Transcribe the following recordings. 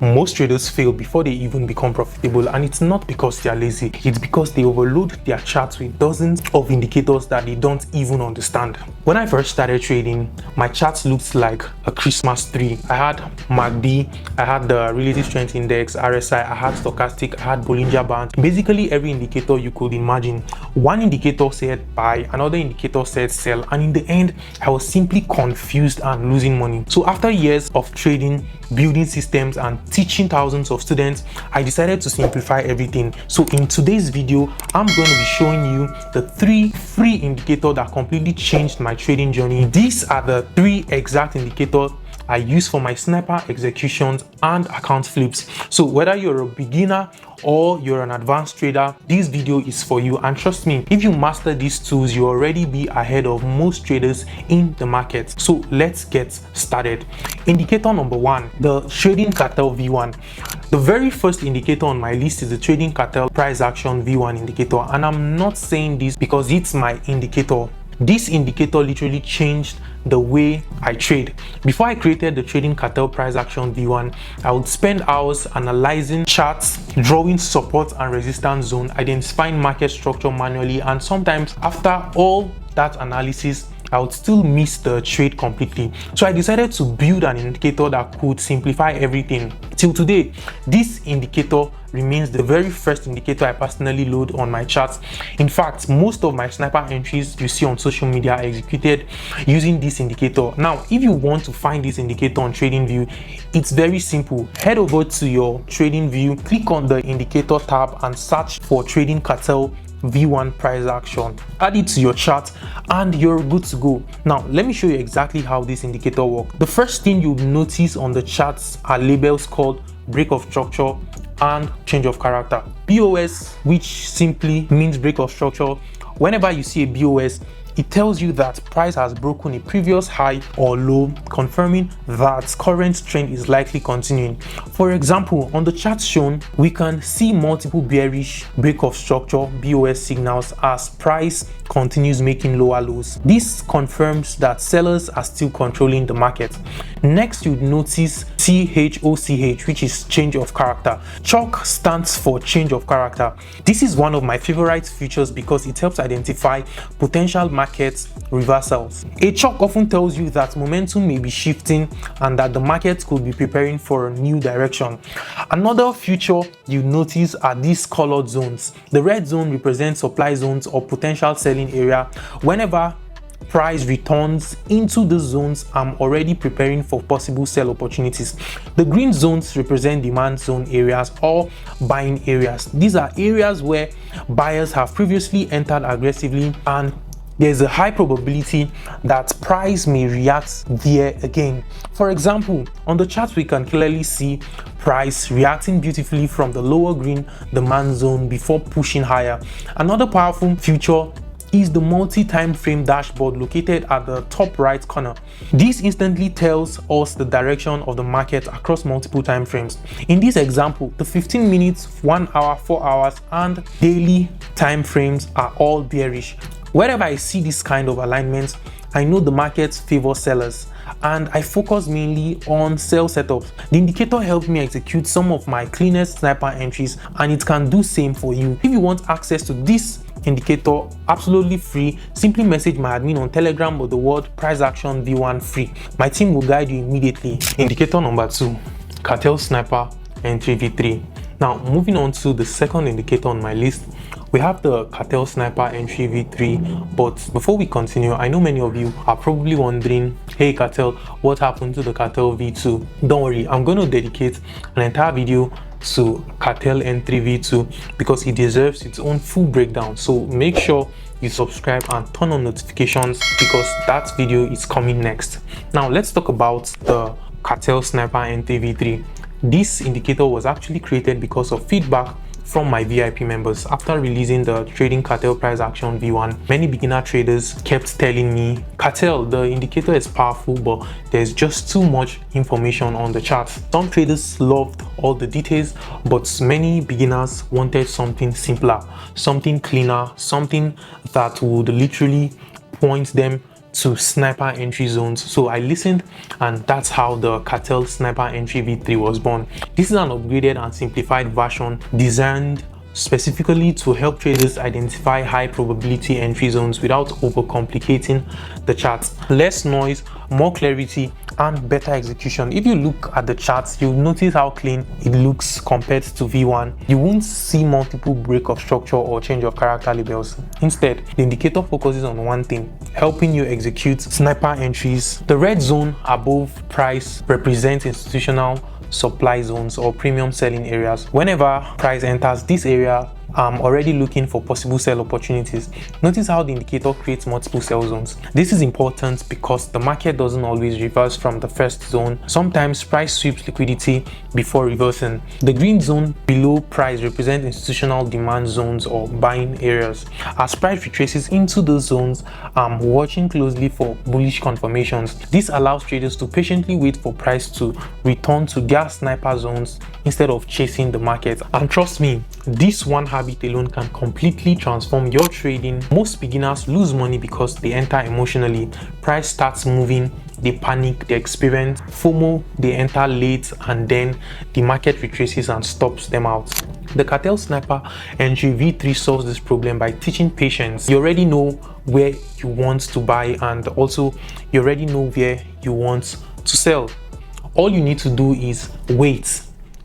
Most traders fail before they even become profitable, and it's not because they are lazy, it's because they overload their charts with dozens of indicators that they don't even understand. When I first started trading, my charts looked like a Christmas tree. I had MACD, I had the Relative Strength Index, RSI, I had Stochastic, I had Bollinger Band, basically every indicator you could imagine. One indicator said buy, another indicator said sell, and in the end, I was simply confused and losing money. So after years of trading, building systems, and teaching thousands of students, I decided to simplify everything. So in today's video, I'm going to be showing you the 3 free indicators that completely changed my trading journey. These are the 3 exact indicators I use for my sniper executions and account flips. So whether you're a beginner or you're an advanced trader, this video is for you. And trust me, if you master these tools, you'll already be ahead of most traders in the market. So let's get started. Indicator number 1, the trading cartel V1. The very first indicator on my list is the trading cartel price action V1 indicator, and I'm not saying this because it's my indicator. This indicator literally changed the way I trade. Before I created the trading cartel price action V1, I would spend hours analyzing charts, drawing support and resistance zone, identifying market structure manually, and sometimes after all that analysis, I would still miss the trade completely. So I decided to build an indicator that could simplify everything. Till today, this indicator remains the very first indicator I personally load on my charts. In fact, most of my sniper entries you see on social media are executed using this indicator. Now, if you want to find this indicator on TradingView, it's very simple. Head over to your TradingView, click on the indicator tab and search for trading cartel V1 price action. Add it to your chart and you're good to go. Now let me show you exactly how this indicator works. The first thing you'll notice on the charts are labels called break of structure and change of character. BOS, which simply means break of structure. Whenever you see a BOS, it tells you that price has broken a previous high or low, confirming that current trend is likely continuing. For example, on the chart shown, we can see multiple bearish break of structure BOS signals as price continues making lower lows. This confirms that sellers are still controlling the market. Next, you'd notice CHOCH, which is change of character. CHOC stands for change of character. This is one of my favorite features because it helps identify potential market reversals. A CHOC often tells you that momentum may be shifting and that the market could be preparing for a new direction. Another feature you notice are these colored zones. The red zone represents supply zones or potential selling area. Whenever price returns into the zones, I'm already preparing for possible sell opportunities. The green zones represent demand zone areas or buying areas. These are areas where buyers have previously entered aggressively and there's a high probability that price may react there again. For example, on the chart we can clearly see price reacting beautifully from the lower green demand zone before pushing higher. Another powerful feature is the multi-time frame dashboard located at the top right corner. This instantly tells us the direction of the market across multiple time frames. In this example, the 15 minutes, 1 hour, 4 hours, and daily time frames are all bearish. Wherever I see this kind of alignment, I know the market favors sellers and I focus mainly on sell setups. The indicator helped me execute some of my cleanest sniper entries and it can do same for you. If you want access to this indicator absolutely free, simply message my admin on Telegram with the word price action V1 free. My team will guide you immediately. Indicator number 2, cartel sniper entry V3. Now moving on to the second indicator on my list, we have the cartel sniper entry V3. But before we continue, I know many of you are probably wondering, hey cartel, what happened to the cartel V2? Don't worry, I'm going to dedicate an entire video to cartel entry V2 because it deserves its own full breakdown. So make sure you subscribe and turn on notifications because that video is coming next. Now let's talk about the cartel sniper entry V3. This indicator was actually created because of feedback from my VIP members. After releasing the trading cartel price action V1, many beginner traders kept telling me, cartel, the indicator is powerful, but there's just too much information on the chart. Some traders loved all the details, but many beginners wanted something simpler, something cleaner, something that would literally point them to sniper entry zones. So I listened, and that's how the cartel sniper entry v3 was born. This is an upgraded and simplified version designed specifically to help traders identify high probability entry zones without overcomplicating the chart. Less noise, more clarity, and better execution. If you look at the charts, you'll notice how clean it looks compared to V1. You won't see multiple break of structure or change of character labels. Instead, the indicator focuses on one thing, helping you execute sniper entries. The red zone above price represents institutional supply zones or premium selling areas. Whenever price enters this area, I'm already looking for possible sell opportunities. Notice how the indicator creates multiple sell zones. This is important because the market doesn't always reverse from the first zone. Sometimes price sweeps liquidity before reversing. The green zone below price represents institutional demand zones or buying areas. As price retraces into those zones, I'm watching closely for bullish confirmations. This allows traders to patiently wait for price to return to their sniper zones instead of chasing the market. And trust me, this one habit alone can completely transform your trading. Most beginners lose money because they enter emotionally. Price starts moving, they panic, they experience FOMO, they enter late, and then the market retraces and stops them out. The cartel sniper entry v3 solves this problem by teaching patience. You already know where you want to buy, and also you already know where you want to sell. All you need to do is wait.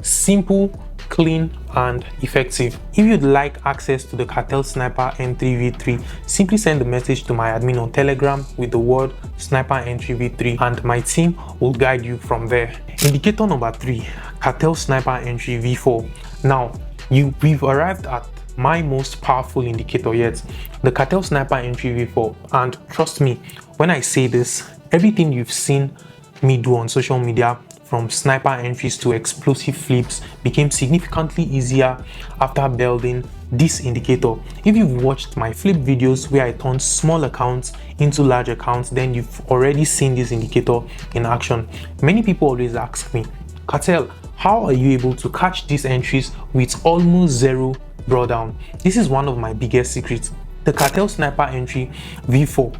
Simple, clean, and effective. If you'd like access to the cartel sniper entry v3, simply send a message to my admin on Telegram with the word sniper entry v3, and my team will guide you from there. Indicator number 3, cartel sniper entry v4. Now we've arrived at my most powerful indicator yet, the cartel sniper entry v4. And trust me when I say this, everything you've seen me do on social media, from sniper entries to explosive flips, became significantly easier after building this indicator. If you've watched my flip videos where I turned small accounts into large accounts, then you've already seen this indicator in action. Many people always ask me, Cartel, how are you able to catch these entries with almost zero drawdown? This is one of my biggest secrets. The cartel sniper entry v4.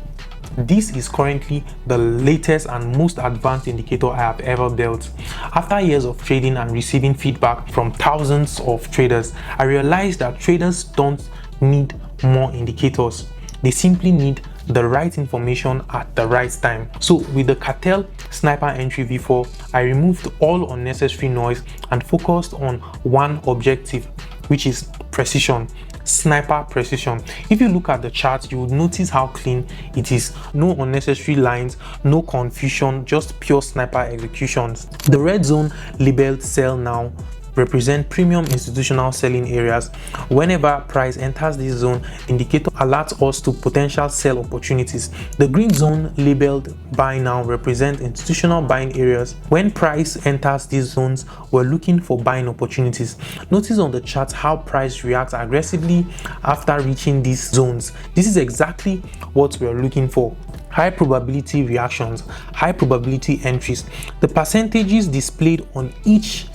This is currently the latest and most advanced indicator I have ever built. After years of trading and receiving feedback from thousands of traders, I realized that traders don't need more indicators. They simply need the right information at the right time. So with the cartel sniper entry v4, I removed all unnecessary noise and focused on one objective, which is precision. Sniper precision. If you look at the chart, you would notice how clean it is. No unnecessary lines, no confusion, just pure sniper executions. The red zone labeled sell now represent premium institutional selling areas. Whenever price enters this zone, indicator alerts us to potential sell opportunities. The green zone labeled buy now represent institutional buying areas. When price enters these zones, we're looking for buying opportunities. Notice on the chart how price reacts aggressively after reaching these zones. This is exactly what we're looking for. High probability reactions, high probability entries. The percentages displayed on each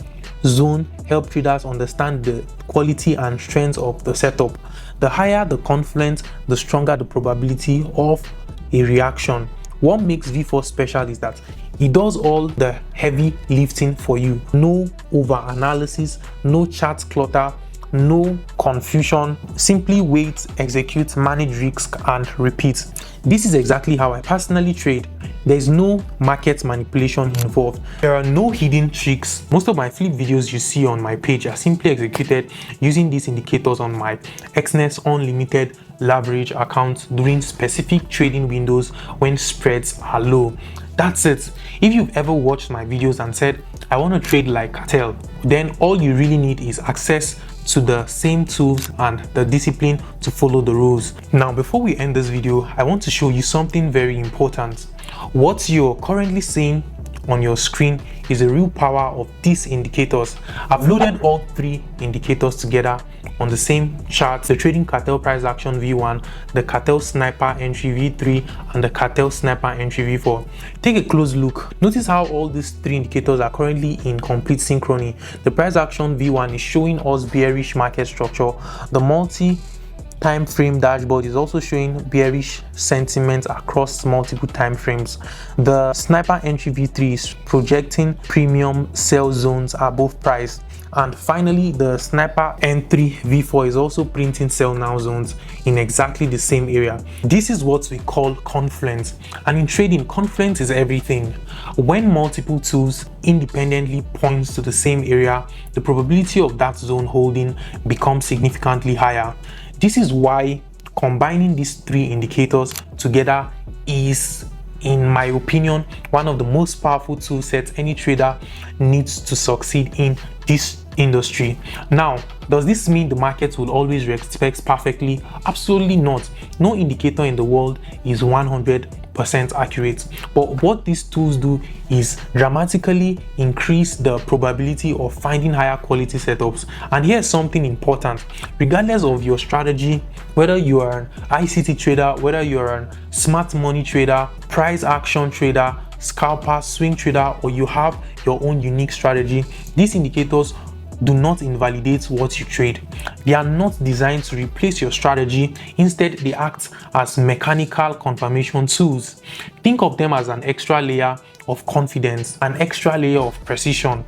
zone help traders understand the quality and strength of the setup. The higher the confluence, the stronger the probability of a reaction. What makes v4 special is that it does all the heavy lifting for you. No over analysis, no chart clutter, no confusion. Simply wait, execute, manage risk, and repeat. This is exactly how I personally trade. There is no market manipulation involved. There are no hidden tricks. Most of my flip videos you see on my page are simply executed using these indicators on my Xness Unlimited leverage account during specific trading windows when spreads are low. That's it. If you've ever watched my videos and said, I want to trade like cartel, then all you really need is access to the same tools and the discipline to follow the rules. Now, before we end this video, I want to show you something very important. What you're currently seeing on your screen is the real power of these indicators. I've loaded all three indicators together on the same chart: the trading cartel price action v1, the cartel sniper entry v3, and the cartel sniper entry v4. Take a close look. Notice how all these three indicators are currently in complete synchrony. The price action v1 is showing us bearish market structure. The multi time frame dashboard is also showing bearish sentiment across multiple time frames. The Sniper Entry V3 is projecting premium sell zones above price. And finally, the Sniper N3 V4 is also printing sell now zones in exactly the same area. This is what we call confluence, and in trading, confluence is everything. When multiple tools independently point to the same area, the probability of that zone holding becomes significantly higher. This is why combining these three indicators together is, in my opinion, one of the most powerful tool sets any trader needs to succeed in this industry. Now, does this mean the market will always respect perfectly? Absolutely not. No indicator in the world is 100% accurate, but what these tools do is dramatically increase the probability of finding higher quality setups. And here's something important: regardless of your strategy, whether you are an ICT trader, whether you're a smart money trader, price action trader, scalper, swing trader, or you have your own unique strategy, these indicators do not invalidate what you trade. They are not designed to replace your strategy. Instead, they act as mechanical confirmation tools. Think of them as an extra layer of confidence, an extra layer of precision.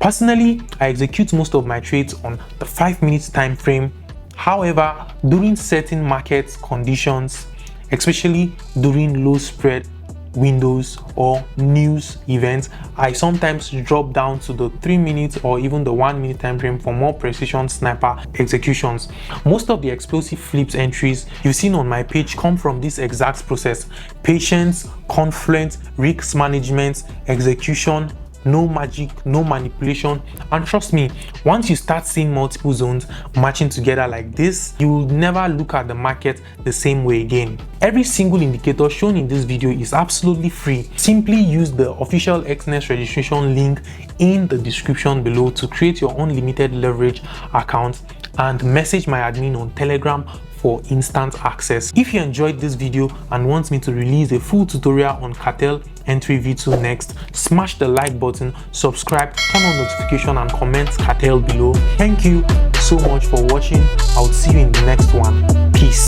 Personally, I execute most of my trades on the 5-minute time frame. However, during certain market conditions, especially during low spread windows or news events, I sometimes drop down to the 3-minute or even the 1-minute time frame for more precision sniper executions. Most of the explosive flips entries you've seen on my page come from this exact process: patience, confluence, risk management, execution, no magic, no manipulation. And trust me, once you start seeing multiple zones matching together like this, you will never look at the market the same way again. Every single indicator shown in this video is absolutely free. Simply use the official XNET registration link in the description below to create your own limited leverage account and message my admin on Telegram for instant access. If you enjoyed this video and want me to release a full tutorial on Cartel Entry V2 next, smash the like button, subscribe, turn on notification, and comment Cartel below. Thank you so much for watching. I'll see you in the next one. Peace.